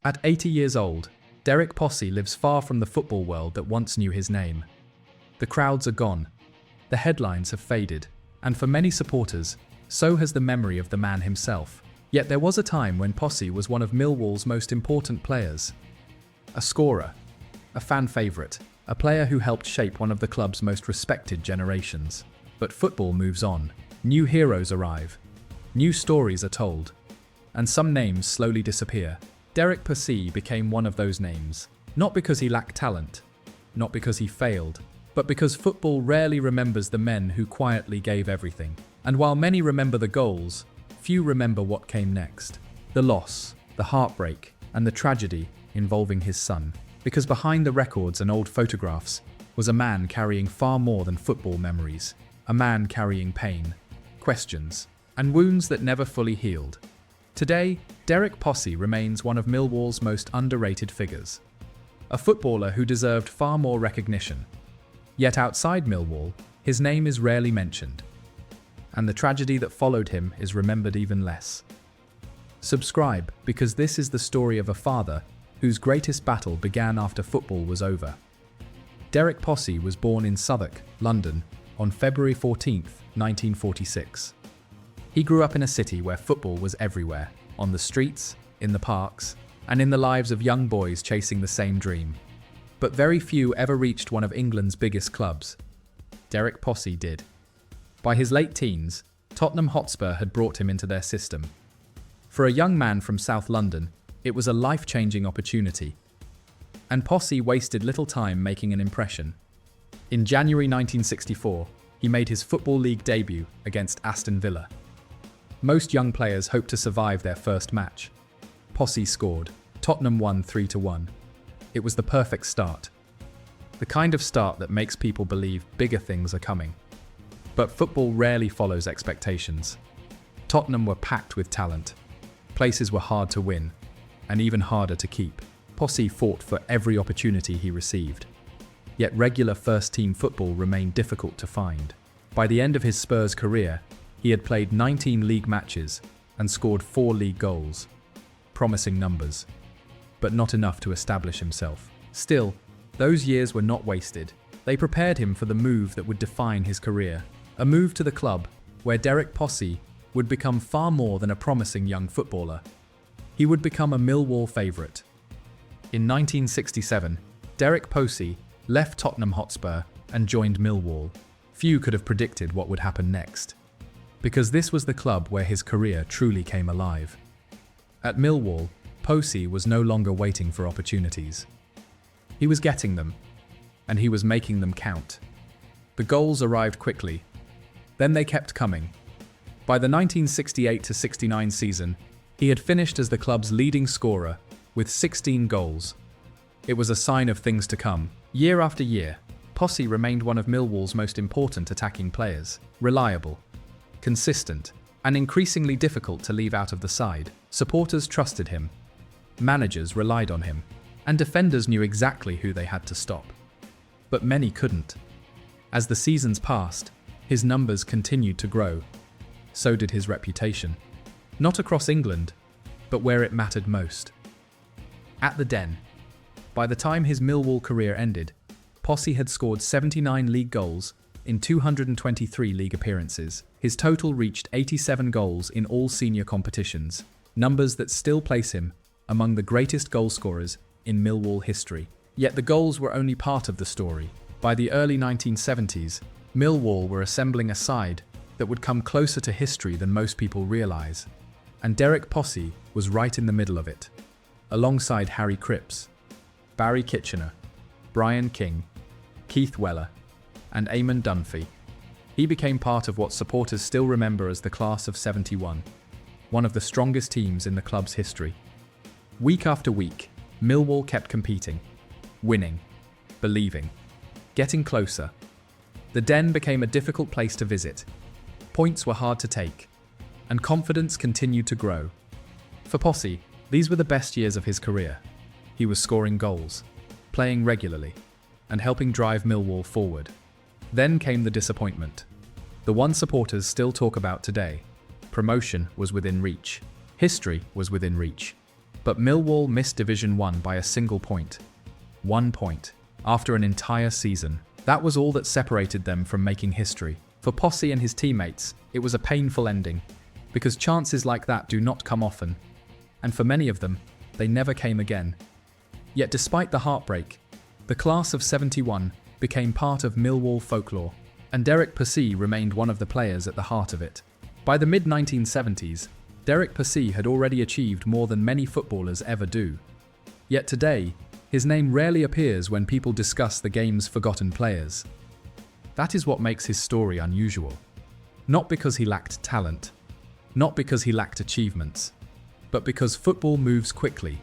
At 80 years old, Derek Possee lives far from the football world that once knew his name. The crowds are gone, the headlines have faded, and for many supporters, so has the memory of the man himself. Yet there was a time when Possee was one of Millwall's most important players. A scorer, a fan favourite, a player who helped shape one of the club's most respected generations. But football moves on. New heroes arrive, new stories are told, and some names slowly disappear. Derek Possee became one of those names, not because he lacked talent, not because he failed, but because football rarely remembers the men who quietly gave everything. And while many remember the goals, few remember what came next. The loss, the heartbreak, and the tragedy involving his son. Because behind the records and old photographs was a man carrying far more than football memories. A man carrying pain, questions, and wounds that never fully healed. Today, Derek Possee remains one of Millwall's most underrated figures. A footballer who deserved far more recognition. Yet outside Millwall, his name is rarely mentioned. And the tragedy that followed him is remembered even less. Subscribe, because this is the story of a father whose greatest battle began after football was over. Derek Possee was born in Southwark, London, on February 14, 1946. He grew up in a city where football was everywhere, on the streets, in the parks, and in the lives of young boys chasing the same dream. But very few ever reached one of England's biggest clubs. Derek Possee did. By his late teens, Tottenham Hotspur had brought him into their system. For a young man from South London, it was a life-changing opportunity. And Possee wasted little time making an impression. In January 1964, he made his Football League debut against Aston Villa. Most young players hoped to survive their first match. Possee scored. Tottenham won 3-1. It was the perfect start. The kind of start that makes people believe bigger things are coming. But football rarely follows expectations. Tottenham were packed with talent. Places were hard to win, and even harder to keep. Possee fought for every opportunity he received. Yet regular first-team football remained difficult to find. By the end of his Spurs career, he had played 19 league matches and scored 4 league goals. Promising numbers, but not enough to establish himself. Still, those years were not wasted. They prepared him for the move that would define his career. A move to the club where Derek Possee would become far more than a promising young footballer. He would become a Millwall favourite. In 1967, Derek Possee left Tottenham Hotspur and joined Millwall. Few could have predicted what would happen next, because this was the club where his career truly came alive. At Millwall, Possee was no longer waiting for opportunities. He was getting them, and he was making them count. The goals arrived quickly, then they kept coming. By the 1968-69 season, he had finished as the club's leading scorer with 16 goals. It was a sign of things to come. Year after year, Possee remained one of Millwall's most important attacking players. Reliable, consistent, and increasingly difficult to leave out of the side. Supporters trusted him, managers relied on him, and defenders knew exactly who they had to stop. But many couldn't. As the seasons passed, his numbers continued to grow. So did his reputation. Not across England, but where it mattered most. At the Den. By the time his Millwall career ended, Possee had scored 79 league goals in 223 league appearances. His total reached 87 goals in all senior competitions, numbers that still place him among the greatest goalscorers in Millwall history. Yet the goals were only part of the story. By the early 1970s, Millwall were assembling a side that would come closer to history than most people realise. And Derek Possee was right in the middle of it. Alongside Harry Cripps, Barry Kitchener, Brian King, Keith Weller, and Eamon Dunphy, he became part of what supporters still remember as the Class of '71, one of the strongest teams in the club's history. Week after week, Millwall kept competing, winning, believing, getting closer. The Den became a difficult place to visit. Points were hard to take, and confidence continued to grow. For Possee, these were the best years of his career. He was scoring goals, playing regularly, and helping drive Millwall forward. Then came the disappointment. The one supporters still talk about today. Promotion was within reach. History was within reach. But Millwall missed Division 1 by a single point. 1 point. After an entire season. That was all that separated them from making history. For Possee and his teammates, it was a painful ending, because chances like that do not come often, and for many of them, they never came again. Yet despite the heartbreak, the class of '71 became part of Millwall folklore, and Derek Possee remained one of the players at the heart of it. By the mid-1970s, Derek Possee had already achieved more than many footballers ever do. Yet today, his name rarely appears when people discuss the game's forgotten players. That is what makes his story unusual. Not because he lacked talent, not because he lacked achievements, but because football moves quickly.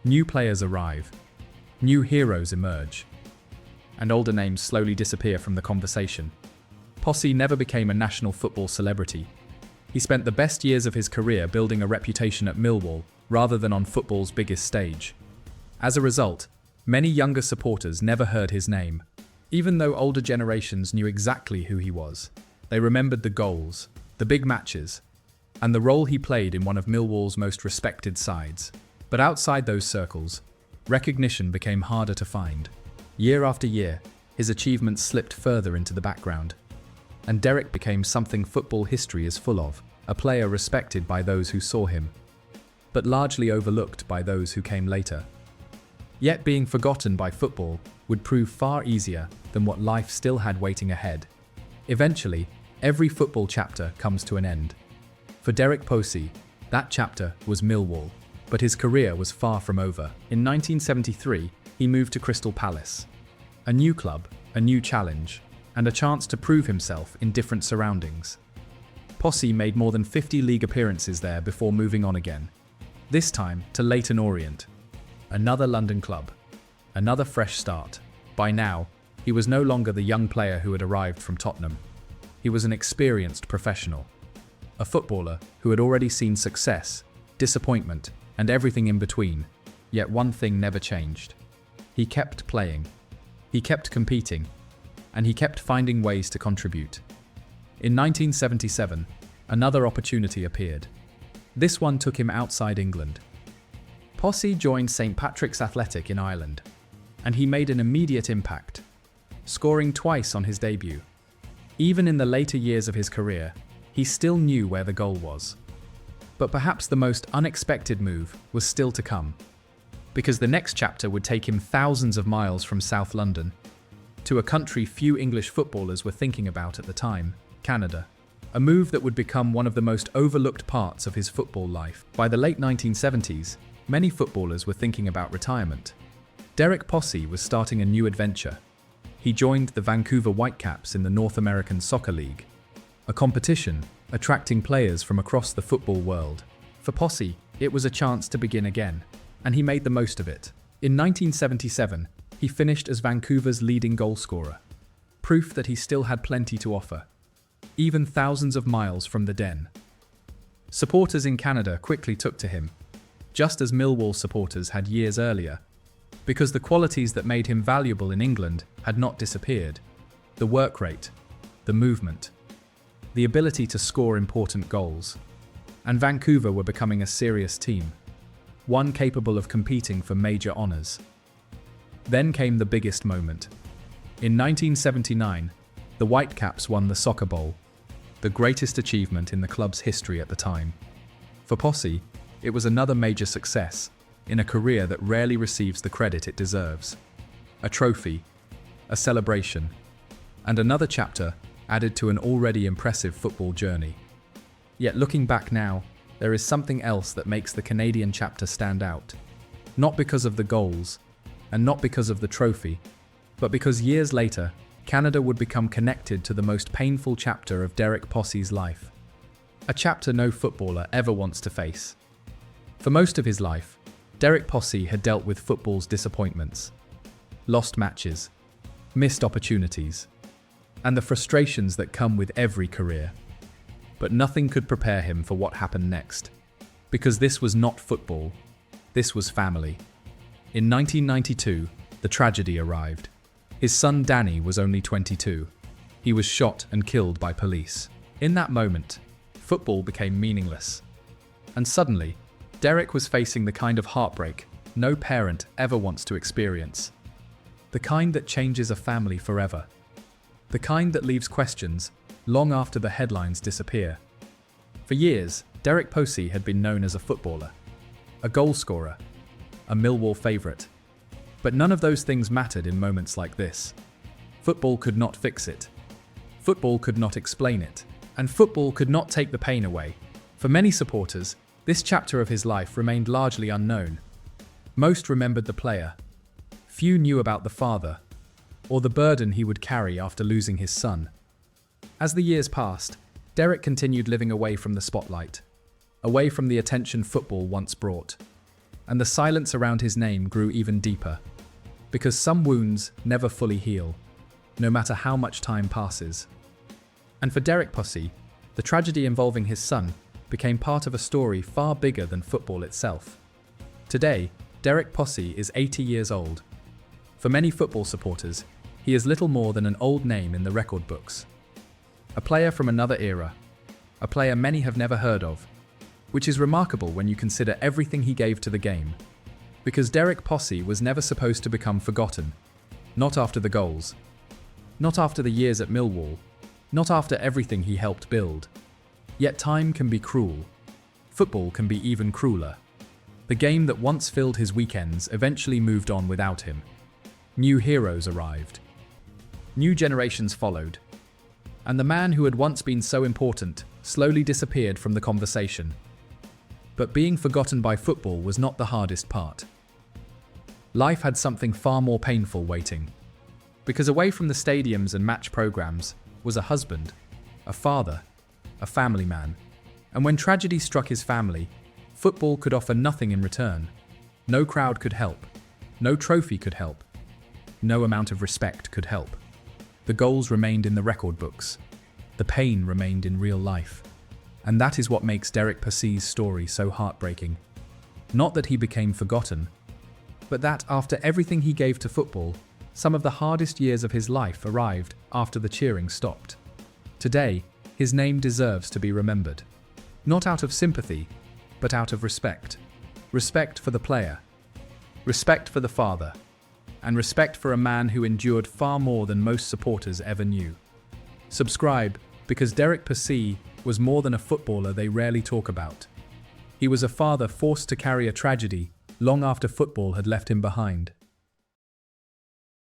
New players arrive, new heroes emerge, and older names slowly disappear from the conversation. Possee never became a national football celebrity. He spent the best years of his career building a reputation at Millwall rather than on football's biggest stage. As a result, many younger supporters never heard his name. Even though older generations knew exactly who he was, they remembered the goals, the big matches, and the role he played in one of Millwall's most respected sides. But outside those circles, recognition became harder to find. Year after year, his achievements slipped further into the background, and Derek became something football history is full of, a player respected by those who saw him, but largely overlooked by those who came later. Yet being forgotten by football would prove far easier than what life still had waiting ahead. Eventually, every football chapter comes to an end. For Derek Possee, that chapter was Millwall, but his career was far from over. In 1973, he moved to Crystal Palace. A new club, a new challenge, and a chance to prove himself in different surroundings. Possee made more than 50 league appearances there before moving on again. This time to Leyton Orient. Another London club. Another fresh start. By now, he was no longer the young player who had arrived from Tottenham. He was an experienced professional. A footballer who had already seen success, disappointment, and everything in between. Yet one thing never changed. He kept playing. He kept competing. And he kept finding ways to contribute. In 1977, another opportunity appeared. This one took him outside England. Possee joined St Patrick's Athletic in Ireland, and he made an immediate impact, scoring twice on his debut. Even in the later years of his career, he still knew where the goal was. But perhaps the most unexpected move was still to come, because the next chapter would take him thousands of miles from South London, to a country few English footballers were thinking about at the time, Canada. A move that would become one of the most overlooked parts of his football life. By the late 1970s, many footballers were thinking about retirement. Derek Possee was starting a new adventure. He joined the Vancouver Whitecaps in the North American Soccer League, a competition attracting players from across the football world. For Possee, it was a chance to begin again, and he made the most of it. In 1977, he finished as Vancouver's leading goalscorer, proof that he still had plenty to offer, even thousands of miles from the Den. Supporters in Canada quickly took to him, just as Millwall supporters had years earlier, because the qualities that made him valuable in England had not disappeared. The work rate, the movement, the ability to score important goals. And Vancouver were becoming a serious team, one capable of competing for major honours. Then came the biggest moment. In 1979, the Whitecaps won the Soccer Bowl, the greatest achievement in the club's history at the time. For Possee, it was another major success in a career that rarely receives the credit it deserves. A trophy, a celebration, and another chapter added to an already impressive football journey. Yet looking back now, there is something else that makes the Canadian chapter stand out. Not because of the goals, and not because of the trophy, but because years later, Canada would become connected to the most painful chapter of Derek Possee's life. A chapter no footballer ever wants to face. For most of his life, Derek Possee had dealt with football's disappointments, lost matches, missed opportunities, and the frustrations that come with every career. But nothing could prepare him for what happened next. Because this was not football, this was family. In 1992, the tragedy arrived. His son Danny was only 22. He was shot and killed by police. In that moment, football became meaningless. And suddenly, Derek was facing the kind of heartbreak no parent ever wants to experience. The kind that changes a family forever. The kind that leaves questions long after the headlines disappear. For years, Derek Possee had been known as a footballer, a goalscorer, a Millwall favourite. But none of those things mattered in moments like this. Football could not fix it. Football could not explain it. And football could not take the pain away. For many supporters, this chapter of his life remained largely unknown. Most remembered the player. Few knew about the father, or the burden he would carry after losing his son. As the years passed, Derek continued living away from the spotlight, away from the attention football once brought. And the silence around his name grew even deeper, because some wounds never fully heal, no matter how much time passes. And for Derek Possee, the tragedy involving his son became part of a story far bigger than football itself. Today, Derek Possee is 80 years old. For many football supporters, he is little more than an old name in the record books. A player from another era, a player many have never heard of, which is remarkable when you consider everything he gave to the game. Because Derek Possee was never supposed to become forgotten. Not after the goals. Not after the years at Millwall. Not after everything he helped build. Yet time can be cruel. Football can be even crueler. The game that once filled his weekends eventually moved on without him. New heroes arrived. New generations followed. And the man who had once been so important slowly disappeared from the conversation. But being forgotten by football was not the hardest part. Life had something far more painful waiting. Because away from the stadiums and match programs was a husband, a father, a family man. And when tragedy struck his family, football could offer nothing in return. No crowd could help. No trophy could help. No amount of respect could help. The goals remained in the record books. The pain remained in real life. And that is what makes Derek Possee's story so heartbreaking. Not that he became forgotten, but that after everything he gave to football, some of the hardest years of his life arrived after the cheering stopped. Today, his name deserves to be remembered. Not out of sympathy, but out of respect. Respect for the player. Respect for the father. And respect for a man who endured far more than most supporters ever knew. Subscribe, because Derek Possee was more than a footballer they rarely talk about. He was a father forced to carry a tragedy long after football had left him behind.